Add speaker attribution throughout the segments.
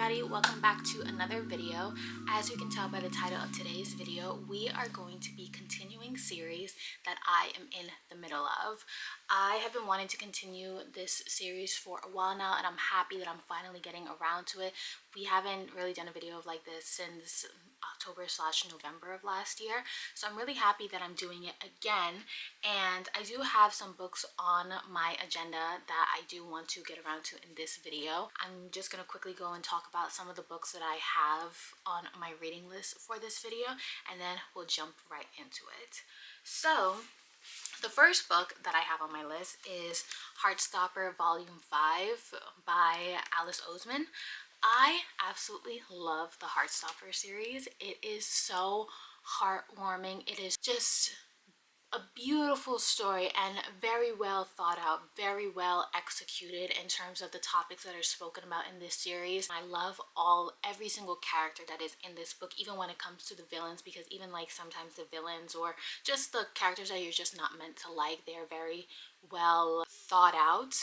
Speaker 1: everybody, welcome back to another video. As you can tell by the title of today's video, we are going to be continuing series that I am in the middle of. I have been wanting to continue this series for a while now, and I'm happy that I'm finally getting around to it. We haven't really done a video like this since October/November of last year, so I'm really happy that I'm doing it again. And I do have some books on my agenda that I do want to get around to in this video. I'm just going to quickly go and talk about some of the books that I have on my reading list for this video, and then we'll jump right into it. So the first book that I have on my list is Heartstopper Volume 5 by Alice Oseman. I absolutely love the Heartstopper series. It is so heartwarming. It is just a beautiful story and very well thought out, very well executed in terms of the topics that are spoken about in this series. I love every single character that is in this book, even when it comes to the villains, because even like sometimes the villains or just the characters that you're just not meant to like, they're very well thought out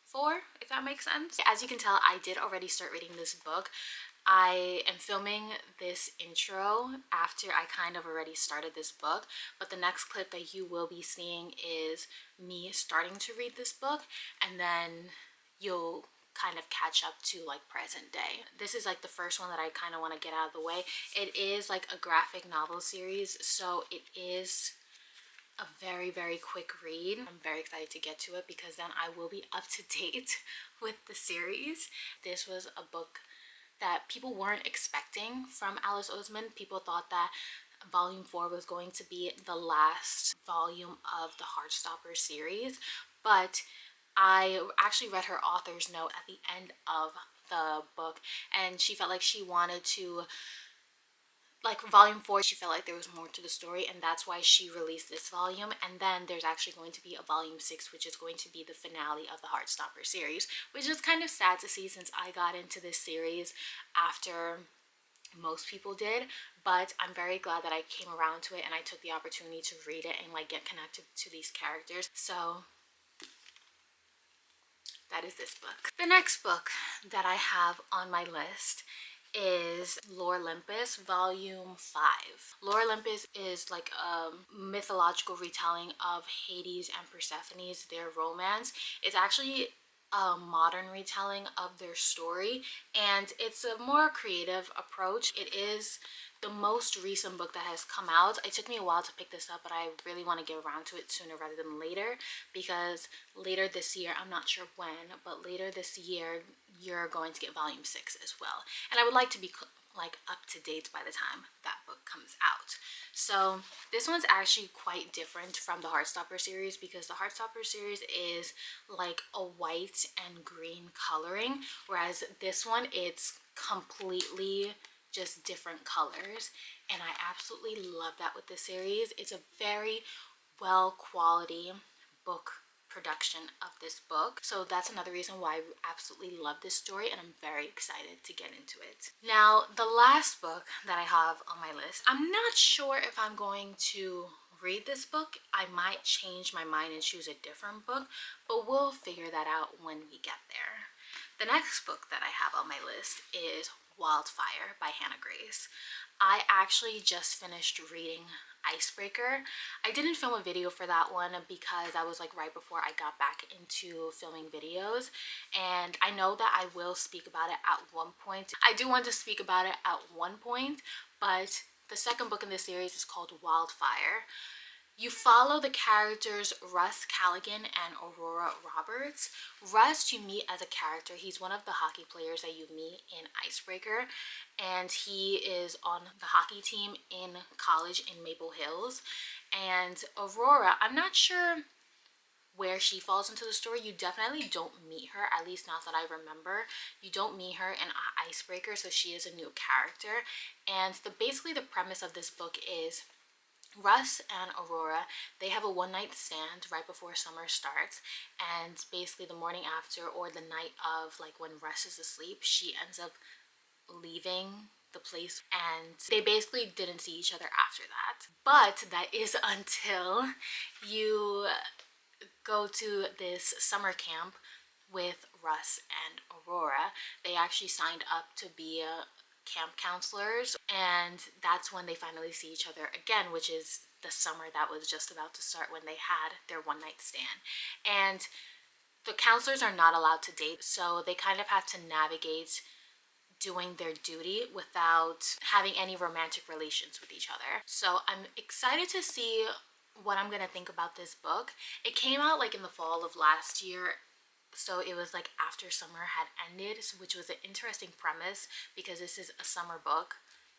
Speaker 1: for, if that makes sense. As you can tell, I did already start reading this book. I am filming this intro after I kind of already started this book, but the next clip that you will be seeing is me starting to read this book, and then you'll kind of catch up to like present day. This is like the first one that I kind of want to get out of the way. It is like a graphic novel series, so it is a very quick read. I'm very excited to get to it because then I will be up to date with the series. This was a book that people weren't expecting from Alice Oseman. People thought that Volume 4 was going to be the last volume of the Heartstopper series, but I actually read her author's note at the end of the book, and she felt like she wanted to, like Volume 4, she felt like there was more to the story, and that's why she released this volume. And then there's actually going to be a Volume 6, which is going to be the finale of the Heartstopper series, which is kind of sad to see since I got into this series after most people did. But I'm very glad that I came around to it and I took the opportunity to read it and like get connected to these characters. So that is this book. The next book that I have on my list is Lore Olympus Volume 5. Lore Olympus is like a mythological retelling of Hades and Persephone's, their romance. It's actually a modern retelling of their story, and it's a more creative approach. It is the most recent book that has come out. It took me a while to pick this up, but I really want to get around to it sooner rather than later, because later this year, I'm not sure when, but later this year you're going to get Volume 6 as well, and I would like to be like up to date by the time that book comes out. So this one's actually quite different from the Heartstopper series, because the Heartstopper series is like a white and green coloring, whereas this one, it's completely just different colors, and I absolutely love that with this series. It's a very well quality book production of this book, so that's another reason why I absolutely love this story, and I'm very excited to get into it. Now, the last book that I have on my list, I'm not sure if I'm going to read this book. I might change my mind and choose a different book, but we'll figure that out when we get there. The next book that I have on my list is Wildfire by Hannah Grace. I actually just finished reading Icebreaker. I didn't film a video for that one because I was like right before I got back into filming videos, and I know that I will speak about it at one point. I do want to speak about it at one point, but the second book in this series is called Wildfire. You follow the characters Russ Callaghan and Aurora Roberts. Russ, you meet as a character. He's one of the hockey players that you meet in Icebreaker, and he is on the hockey team in college in Maple Hills. And Aurora, I'm not sure where she falls into the story. You definitely don't meet her, at least not that I remember. You don't meet her in Icebreaker, so she is a new character. And basically the premise of this book is Russ and Aurora, they have a one-night stand right before summer starts, and basically the morning after, or the night of, like when Russ is asleep, she ends up leaving the place, and they basically didn't see each other after that. But that is until you go to this summer camp with Russ and Aurora. They actually signed up to be camp counselors, and that's when they finally see each other again, which is the summer that was just about to start when they had their one night stand. And the counselors are not allowed to date, so they kind of have to navigate doing their duty without having any romantic relations with each other. So I'm excited to see what I'm gonna think about this book. It came out like in the fall of last year, so it was like after summer had ended, which was an interesting premise because this is a summer book,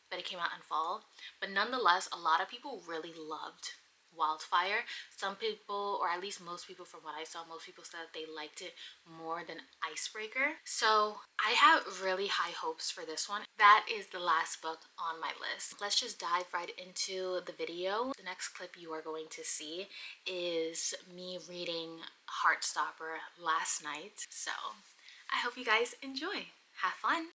Speaker 1: but it came out in fall. But nonetheless, a lot of people really loved Wildfire. Some people, or at least most people from what I saw, most people said that they liked it more than Icebreaker. So I have really high hopes for this one. That is the last book on my list. Let's just dive right into the video. The next clip you are going to see is me reading Heartstopper last night. So I hope you guys enjoy. Have fun.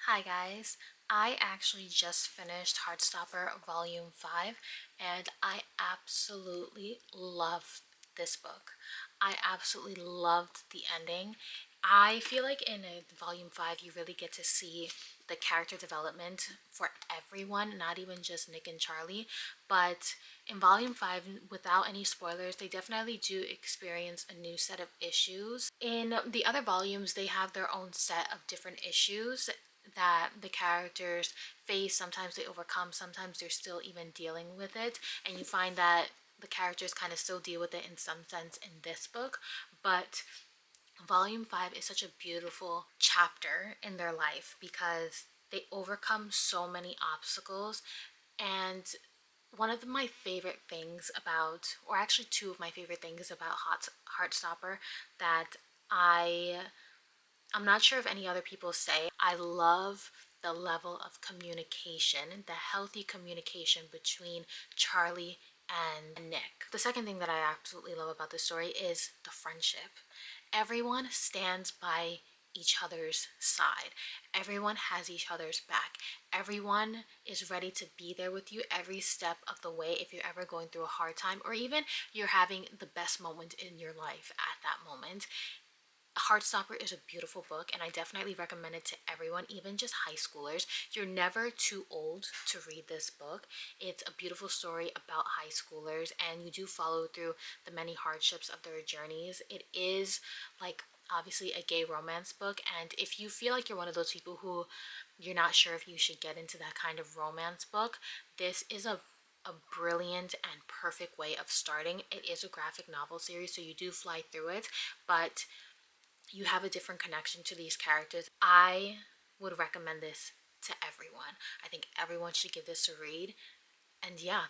Speaker 1: Hi guys, I actually just finished Heartstopper Volume 5 and I absolutely loved this book. I absolutely loved the ending. I feel like in Volume 5 you really get to see the character development for everyone, not even just Nick and Charlie, but in Volume 5, without any spoilers, they definitely do experience a new set of issues. In the other volumes, they have their own set of different issues that the characters face. Sometimes they overcome, sometimes they're still even dealing with it, and you find that the characters kind of still deal with it in some sense in this book. But Volume 5 is such a beautiful chapter in their life because they overcome so many obstacles. And one of my favorite things about, or actually two of my favorite things about Heartstopper that I'm not sure if any other people say, I love the level of communication, the healthy communication between Charlie and Nick. The second thing that I absolutely love about this story is the friendship. Everyone stands by each other's side. Everyone has each other's back. Everyone is ready to be there with you every step of the way if you're ever going through a hard time, or even you're having the best moment in your life at that moment. Heartstopper is a beautiful book and I definitely recommend it to everyone, even just high schoolers. You're never too old to read this book. It's a beautiful story about high schoolers and you do follow through the many hardships of their journeys. It is like obviously a gay romance book, and if you feel like you're one of those people who you're not sure if you should get into that kind of romance book, this is a brilliant and perfect way of starting. It is a graphic novel series, so you do fly through it, but you have a different connection to these characters. I would recommend this to everyone. I think everyone should give this a read. And yeah,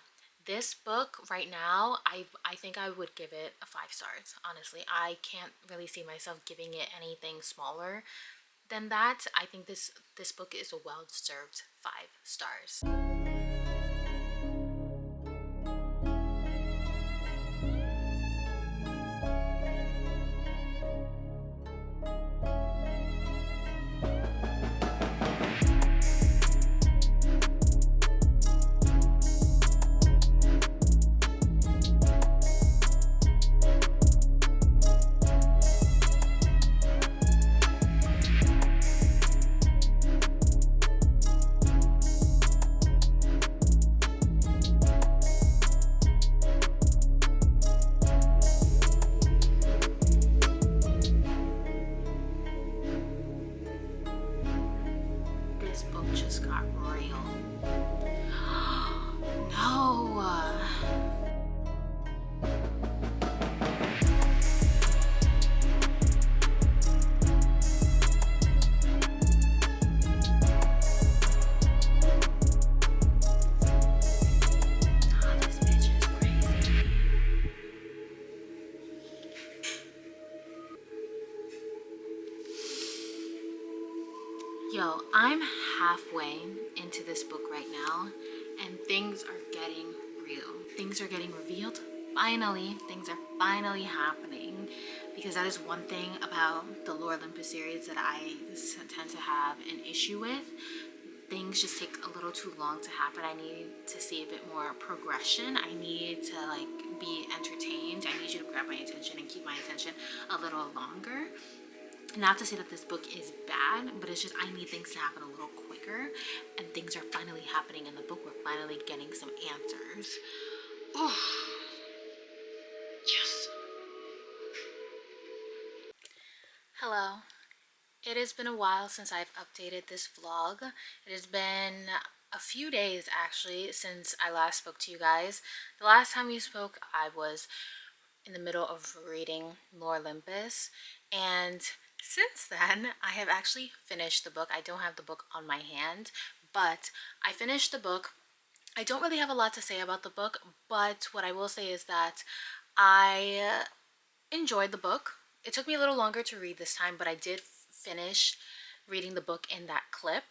Speaker 1: this book right now, I think I would give it a 5 stars. Honestly, I can't really see myself giving it anything smaller than that. I think this book is a well-deserved 5 stars. I'm halfway into this book right now, and things are getting real. Things are getting revealed. Finally, things are finally happening, because that is one thing about the Lore Olympus series that I tend to have an issue with. Things just take a little too long to happen. I need to see a bit more progression. I need to like be entertained. I need you to grab my attention and keep my attention a little longer. Not to say that this book is bad, but it's just I need things to happen a little quicker, and things are finally happening in the book. We're finally getting some answers. Oh, yes. Hello. It has been a while since I've updated this vlog. It has been a few days actually since I last spoke to you guys. The last time we spoke, I was in the middle of reading Lore Olympus, and since then I have actually finished the book. I don't have the book on my hand, but I finished the book. I don't really have a lot to say about the book, but what I will say is that I enjoyed the book. It took me a little longer to read this time, but I did finish reading the book in that clip.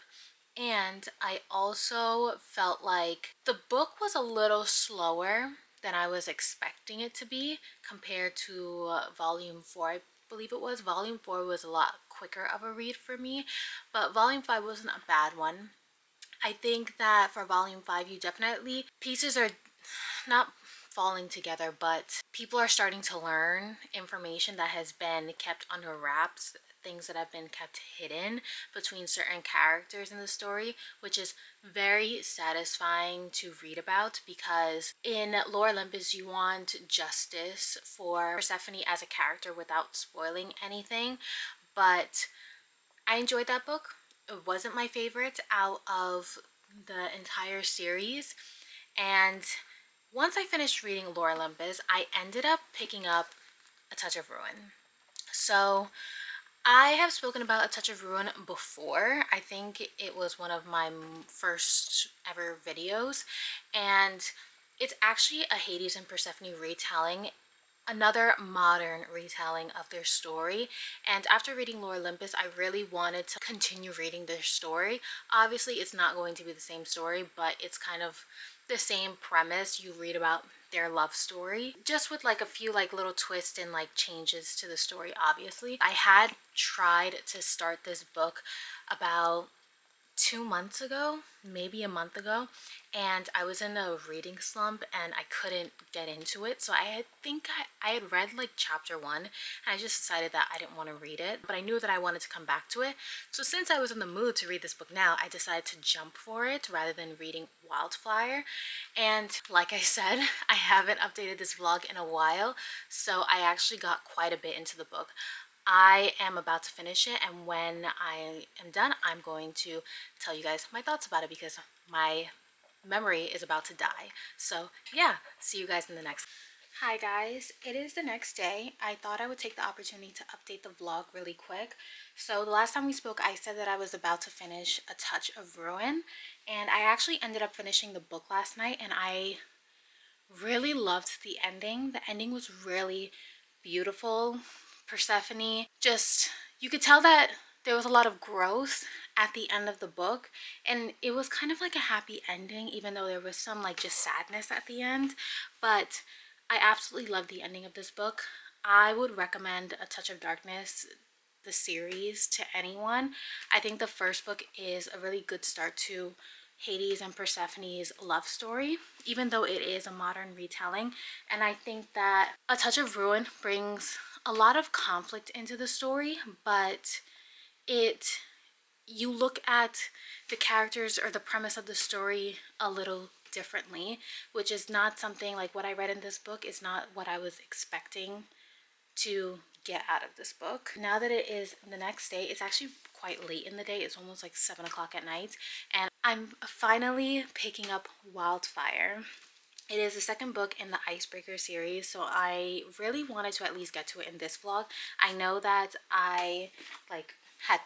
Speaker 1: And I also felt like the book was a little slower than I was expecting it to be compared to volume 4. I believe it was. Volume 4 was a lot quicker of a read for me, but volume 5 wasn't a bad one. I think that for volume 5, you definitely, pieces are not falling together, but people are starting to learn information that has been kept under wraps, things that have been kept hidden between certain characters in the story, which is very satisfying to read about, because in Lore Olympus you want justice for Persephone as a character without spoiling anything. But I enjoyed that book. It wasn't my favorite out of the entire series, and once I finished reading Lore Olympus, I ended up picking up A Touch of Ruin. So I have spoken about A Touch of Ruin before. I think it was one of my first ever videos, and it's actually a Hades and Persephone retelling, another modern retelling of their story. And after reading Lore Olympus, I really wanted to continue reading their story. Obviously it's not going to be the same story, but it's kind of the same premise. You read about their love story, just with like a few like little twists and like changes to the story. Obviously I had tried to start this book about 2 months ago, maybe a month ago, and I was in a reading slump and I couldn't get into it. So I had read like chapter 1, and I just decided that I didn't want to read it, but I knew that I wanted to come back to it. So since I was in the mood to read this book now, I decided to jump for it rather than reading Wildfire. And like I said, I haven't updated this vlog in a while, so I actually got quite a bit into the book. I am about to finish it, and when I am done, I'm going to tell you guys my thoughts about it, because my memory is about to die. So yeah, see you guys in the next. Hi guys, it is the next day. I thought I would take the opportunity to update the vlog really quick. So the last time we spoke, I said that I was about to finish A Touch of Ruin, and I actually ended up finishing the book last night, and I really loved the ending. The ending was really beautiful. Persephone, just, you could tell that there was a lot of growth at the end of the book, and it was kind of like a happy ending, even though there was some like just sadness at the end. But I absolutely love the ending of this book. I would recommend A Touch of Darkness, the series, to anyone. I think the first book is a really good start to Hades and Persephone's love story, even though it is a modern retelling. And I think that A Touch of Ruin brings a lot of conflict into the story, but you look at the characters or the premise of the story a little differently, which is not something like what I read in this book is not what I was expecting to get out of this book. Now that it is the next day, it's actually quite late in the day. It's almost like 7 o'clock at night, and I'm finally picking up Wildfire. It is the second book in the Icebreaker series, so I really wanted to at least get to it in this vlog. I know that I like had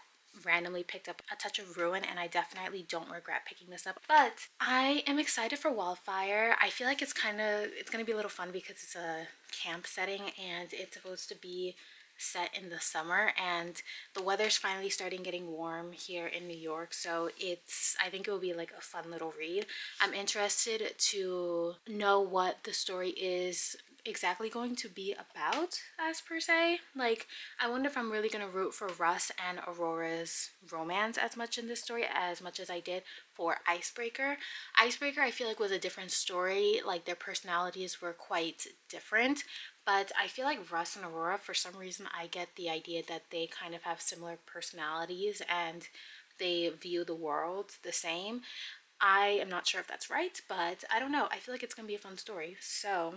Speaker 1: randomly picked up A Touch of Ruin, and I definitely don't regret picking this up, but I am excited for Wildfire. I feel like it's gonna be a little fun because it's a camp setting, and it's supposed to be set in the summer, and the weather's finally starting getting warm here in New York, so I think it will be like a fun little read. I'm interested to know what the story is exactly going to be about, as per se. Like, I wonder if I'm really gonna root for Russ and Aurora's romance as much in this story as much as I did for Icebreaker. Icebreaker, I feel like, was a different story. Like, their personalities were quite different, but I feel like Russ and Aurora, for some reason, I get the idea that they kind of have similar personalities and they view the world the same. I am not sure if that's right, but I don't know. I feel like it's gonna be a fun story. So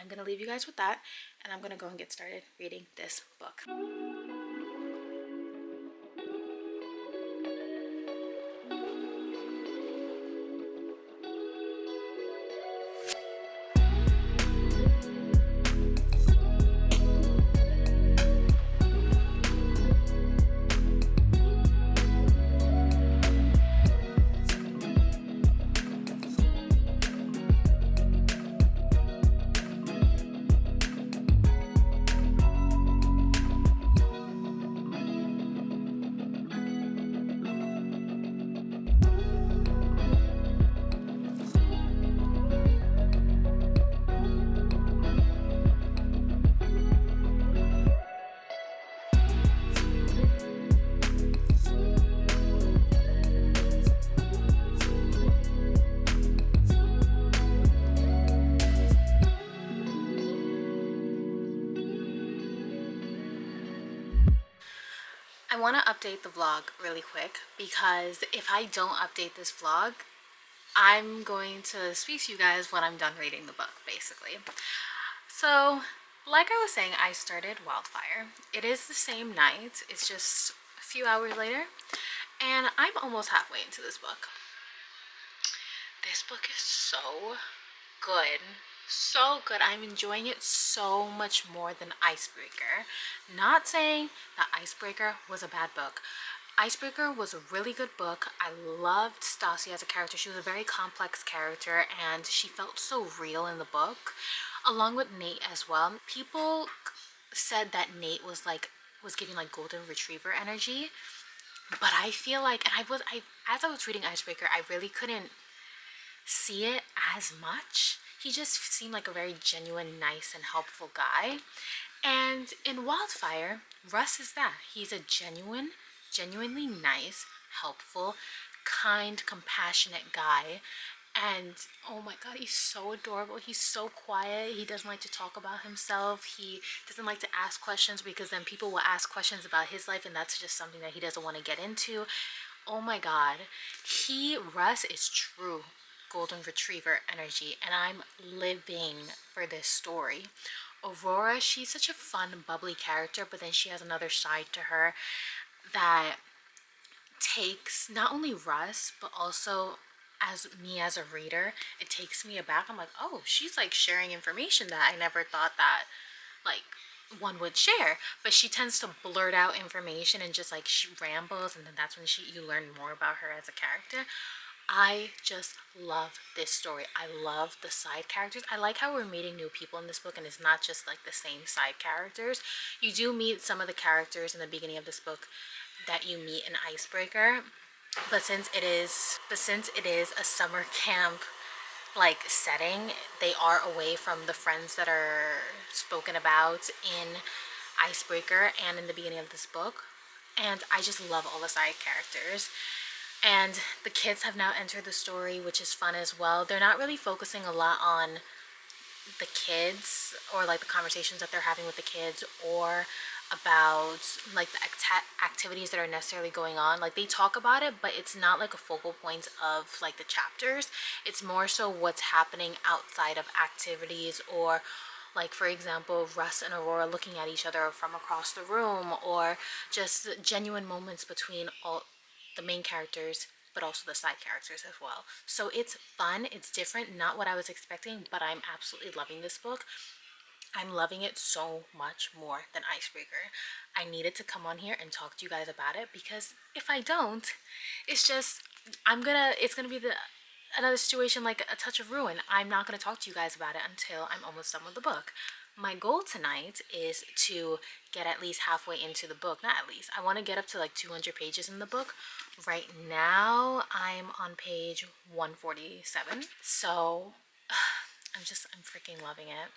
Speaker 1: I'm gonna leave you guys with that, and I'm gonna go and get started reading this book. I want to update the vlog really quick because if I don't update this vlog, I'm going to speak to you guys when I'm done reading the book, basically. So, like I was saying, I started Wildfire. It is the same night, it's just a few hours later, and I'm almost halfway into this book. This book is so good. So good. I'm enjoying it so much more than Icebreaker. Not saying that Icebreaker was a bad book. Icebreaker was a really good book. I loved Stassi as a character. She was a very complex character and she felt so real in the book, along with Nate as well. People said that Nate was giving like golden retriever energy, but I feel like, and I as I was reading Icebreaker, I really couldn't see it as much. He just seemed like a very genuine, nice, and helpful guy. And in Wildfire, Russ is that. He's a genuinely nice, helpful, kind, compassionate guy. And oh my god, he's so adorable. He's so quiet. He doesn't like to talk about himself. He doesn't like to ask questions because then people will ask questions about his life, and that's just something that he doesn't want to get into. Oh my god. Russ is true golden retriever energy, and I'm living for this story. Aurora, she's such a fun, bubbly character, but then she has another side to her that takes not only Russ, but also as a reader, it takes me aback. I'm like, oh, she's like sharing information that I never thought that like one would share, but she tends to blurt out information and just like she rambles, and then that's when you learn more about her as a character. I just love this story. I love the side characters. I like how we're meeting new people in this book and it's not just like the same side characters. You do meet some of the characters in the beginning of this book that you meet in Icebreaker, but since it is a summer camp like setting, they are away from the friends that are spoken about in Icebreaker and in the beginning of this book. And I just love all the side characters. And the kids have now entered the story, which is fun as well. They're not really focusing a lot on the kids or like the conversations that they're having with the kids or about like the activities that are necessarily going on. Like they talk about it, but it's not like a focal point of like the chapters. It's more so what's happening outside of activities, or like for example Russ and Aurora looking at each other from across the room, or just genuine moments between all the main characters but also the side characters as well. So it's fun, it's different, not what I was expecting, but I'm absolutely loving this book. I'm loving it so much more than Icebreaker. I needed to come on here and talk to you guys about it because if I don't, it's just it's gonna be another situation like A Touch of Ruin. I'm not gonna talk to you guys about it until I'm almost done with the book. My goal tonight is to get at least halfway into the book. Not at least. I want to get up to like 200 pages in the book. Right now, I'm on page 147. So I'm freaking loving it.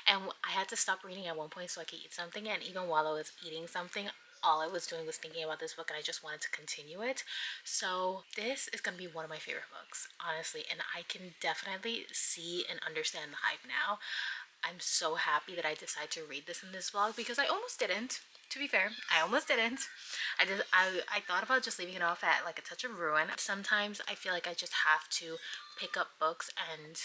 Speaker 1: And I had to stop reading at one point so I could eat something. And even while I was eating something, all I was doing was thinking about this book and I just wanted to continue it. So this is going to be one of my favorite books, honestly. And I can definitely see and understand the hype now. I'm so happy that I decided to read this in this vlog because I almost didn't. To be fair, I almost didn't. I thought about just leaving it off at like A Touch of Ruin. Sometimes I feel like I just have to pick up books and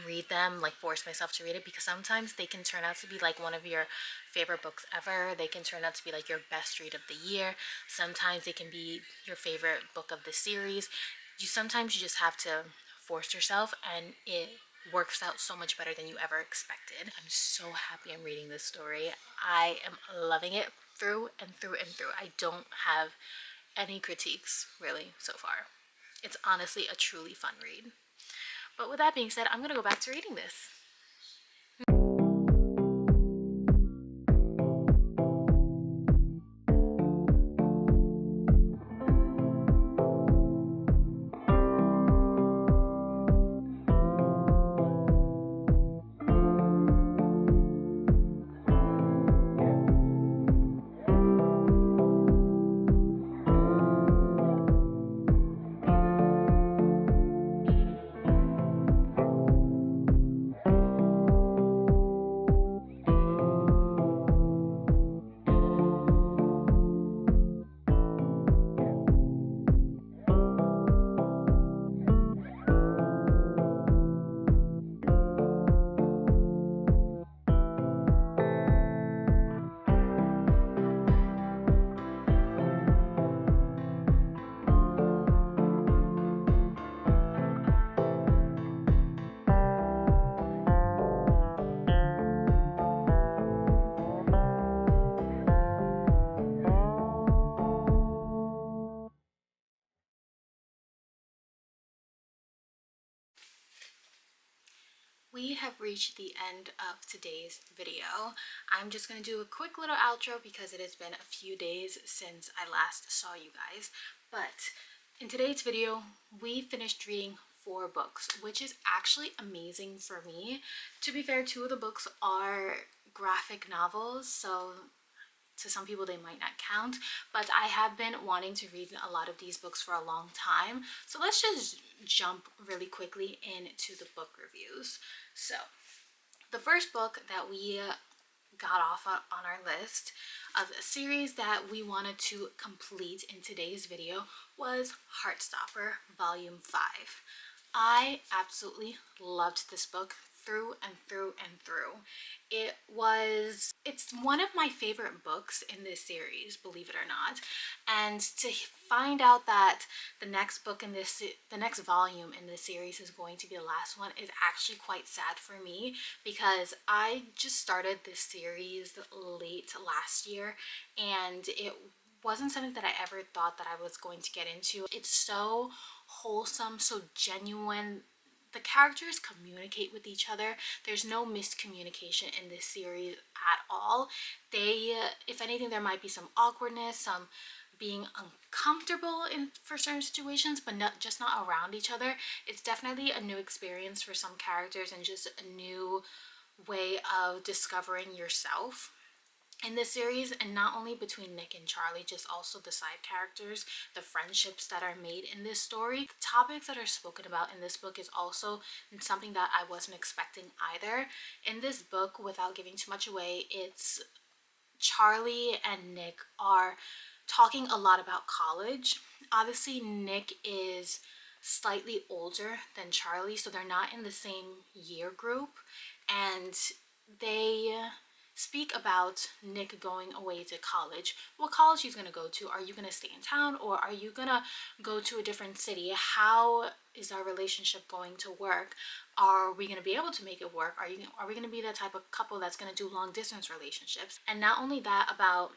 Speaker 1: read them, like force myself to read it, because sometimes they can turn out to be like one of your favorite books ever. They can turn out to be like your best read of the year. Sometimes they can be your favorite book of the series. Sometimes you just have to force yourself, and it works out so much better than you ever expected. I'm so happy I'm reading this story. I am loving it through and through and through. I don't have any critiques really so far. It's honestly a truly fun read. But with that being said, I'm gonna go back to reading this. We have reached the end of today's video. I'm just going to do a quick little outro because it has been a few days since I last saw you guys. But in today's video, we finished reading 4 books, which is actually amazing for me. To be fair, 2 of the books are graphic novels, so to some people they might not count, but I have been wanting to read a lot of these books for a long time. So let's just jump really quickly into the book reviews. So the first book that we got off on our list of a series that we wanted to complete in today's video was Heartstopper Volume 5. I absolutely loved this book through and through and through. It's one of my favorite books in this series, believe it or not. And to find out that the next volume in this series is going to be the last one is actually quite sad for me, because I just started this series late last year and it wasn't something that I ever thought that I was going to get into. It's so wholesome, so genuine. The characters communicate with each other. There's no miscommunication in this series at all. If anything, there might be some awkwardness, some being uncomfortable for certain situations, but not around each other. It's definitely a new experience for some characters and just a new way of discovering yourself in this series, and not only between Nick and Charlie, just also the side characters, the friendships that are made in this story. The topics that are spoken about in this book is also something that I wasn't expecting either. In this book, without giving too much away, it's Charlie and Nick are talking a lot about college. Obviously, Nick is slightly older than Charlie, so they're not in the same year group, and they speak about Nick going away to college. What college he's going to go to? Are you going to stay in town, or are you going to go to a different city? How is our relationship going to work? Are we going to be able to make it work? Are we going to be that type of couple that's going to do long distance relationships? And not only that, about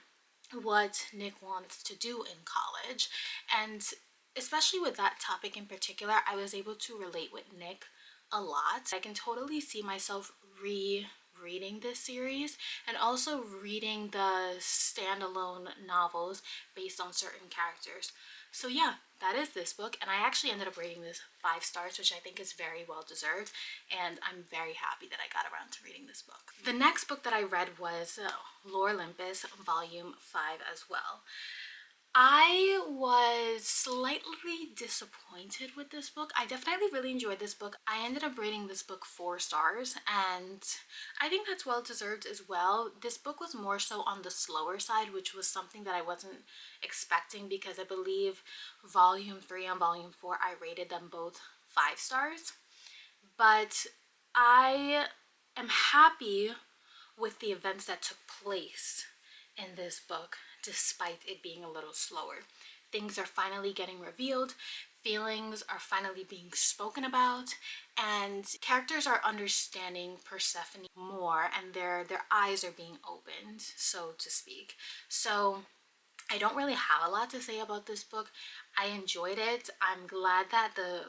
Speaker 1: what Nick wants to do in college. And especially with that topic in particular, I was able to relate with Nick a lot. I can totally see myself rereading this series, and also reading the standalone novels based on certain characters. So yeah, that is this book, and I actually ended up rating this 5 stars, which I think is very well deserved, and I'm very happy that I got around to reading this book. The next book that I read was Lore Olympus Volume 5 as well. I was slightly disappointed with this book. I definitely really enjoyed this book. I ended up rating this book 4 stars, and I think that's well deserved as well. This book was more so on the slower side, which was something that I wasn't expecting, because I believe volume 3 and volume 4, I rated them both 5 stars. But I am happy with the events that took place in this book, despite it being a little slower. Things are finally getting revealed, feelings are finally being spoken about, and characters are understanding Persephone more, and their eyes are being opened, so to speak. So I don't really have a lot to say about this book. I enjoyed it. I'm glad that the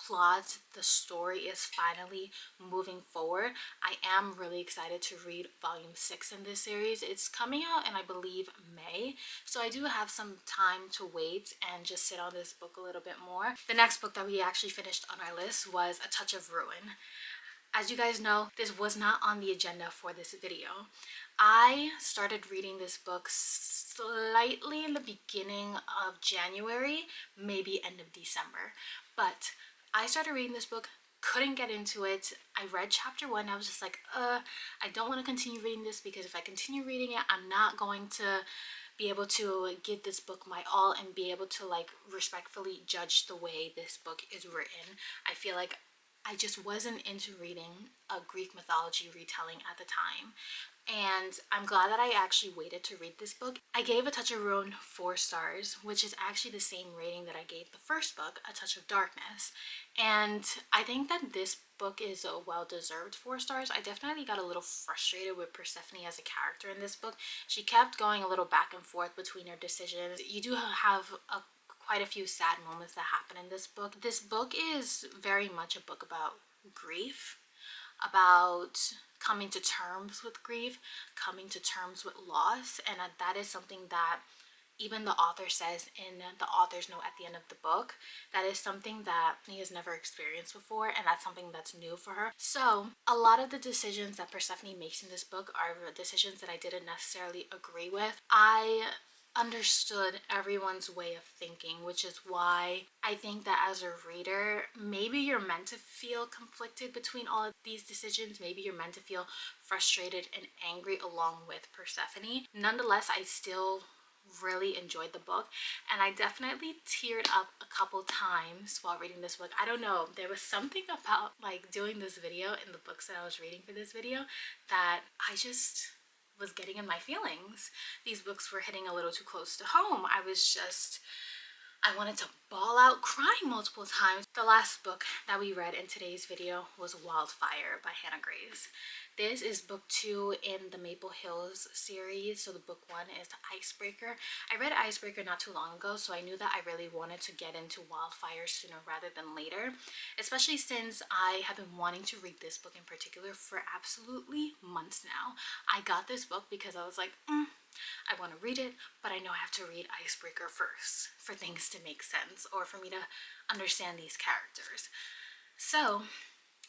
Speaker 1: plot, the story is finally moving forward. I am really excited to read volume 6 in this series. It's coming out in, I believe, May, so I do have some time to wait and just sit on this book a little bit more. The next book that we actually finished on our list was A Touch of Ruin. As you guys know, this was not on the agenda for this video. I started reading this book slightly in the beginning of January, maybe end of December, but I started reading this book, couldn't get into it. I read chapter 1, I was just like, I don't want to continue reading this, because if I continue reading it, I'm not going to be able to give this book my all and be able to like respectfully judge the way this book is written. I feel like I just wasn't into reading a Greek mythology retelling at the time, and I'm glad that I actually waited to read this book. I gave A Touch of Ruin 4 stars, which is actually the same rating that I gave the first book, A Touch of Darkness, and I think that this book is a well-deserved 4 stars. I definitely got a little frustrated with Persephone as a character in this book. She kept going a little back and forth between her decisions. You do have quite a few sad moments that happen in this book. This book is very much a book about grief, about coming to terms with grief, coming to terms with loss, and that is something that even the author says in the author's note at the end of the book. That is something that he has never experienced before, and that's something that's new for her. So a lot of the decisions that Persephone makes in this book are decisions that I didn't necessarily agree with. I understood everyone's way of thinking, which is why I think that as a reader, maybe you're meant to feel conflicted between all of these decisions. Maybe you're meant to feel frustrated and angry along with Persephone. Nonetheless, I still really enjoyed the book, and I definitely teared up a couple times while reading this book. I don't know, there was something about like doing this video and the books that I was reading for this video that I just was getting in my feelings. These books were hitting a little too close to home. I wanted to bawl out crying multiple times. The last book that we read in today's video was Wildfire by Hannah Graves. This is book 2 in the Maple Hills series. So the book 1 is the Icebreaker. I read Icebreaker not too long ago, so I knew that I really wanted to get into Wildfire sooner rather than later, especially since I have been wanting to read this book in particular for absolutely months now. I got this book because I was like, I want to read it, but I know I have to read Icebreaker first for things to make sense, or for me to understand these characters. So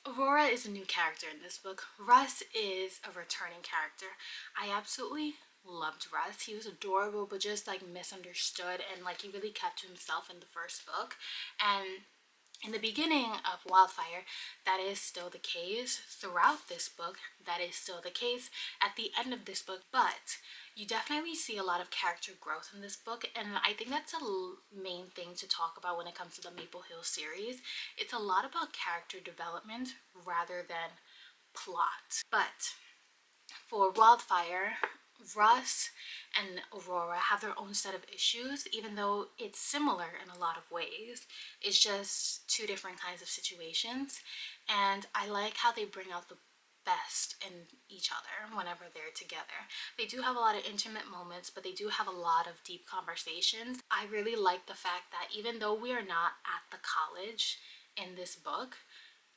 Speaker 1: Aurora is a new character in this book. Russ is a returning character. I absolutely loved Russ. He was adorable, but just like misunderstood, and like he really kept to himself in the first book. And in the beginning of Wildfire, that is still the case. Throughout this book, that is still the case. At the end of this book, but you definitely see a lot of character growth in this book, and I think that's a main thing to talk about when it comes to the Maple Hill series. It's a lot about character development rather than plot. But for Wildfire, Russ and Aurora have their own set of issues, even though it's similar in a lot of ways. It's just two different kinds of situations, and I like how they bring out the best in each other whenever they're together. They do have a lot of intimate moments, but they do have a lot of deep conversations. I really like the fact that even though we are not at the college in this book,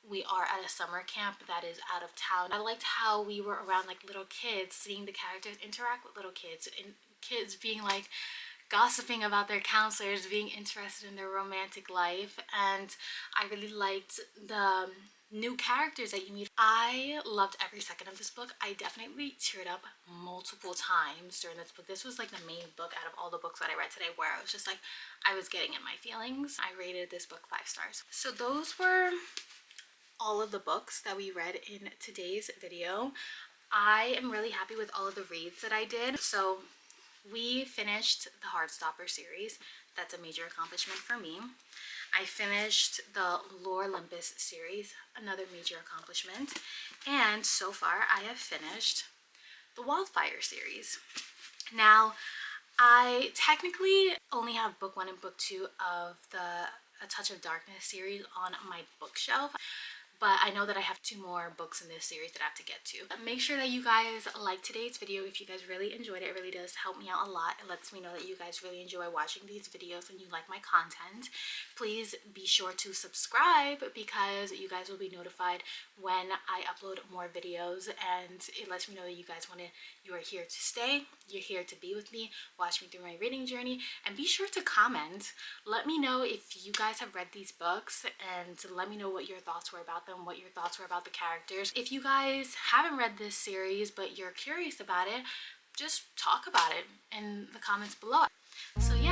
Speaker 1: we are at a summer camp that is out of town. I liked how we were around like little kids, seeing the characters interact with little kids, and kids being like gossiping about their counselors, being interested in their romantic life. And I really liked the new characters that you meet. I loved every second of this book. I definitely teared up multiple times during this book. This was like the main book out of all the books that I read today where I was just like, I was getting in my feelings. I rated this book 5 stars. So those were all of the books that we read in today's video. I am really happy with all of the reads that I did. So we finished the Heartstopper series. That's a major accomplishment for me. I finished the Lore Olympus series, another major accomplishment. And so far I have finished the Wildfire series. Now, I technically only have book 1 and book 2 of the A Touch of Darkness series on my bookshelf, but I know that I have 2 more books in this series that I have to get to. Make sure that you guys like today's video. If you guys really enjoyed it, it really does help me out a lot. It lets me know that you guys really enjoy watching these videos and you like my content. Please be sure to subscribe because you guys will be notified when I upload more videos, and it lets me know that you guys you are here to stay, you're here to be with me, watch me through my reading journey, and be sure to comment. Let me know if you guys have read these books, and let me know what your thoughts were about them, what your thoughts were about the characters. If you guys haven't read this series but you're curious about it, just talk about it in the comments below. So yeah.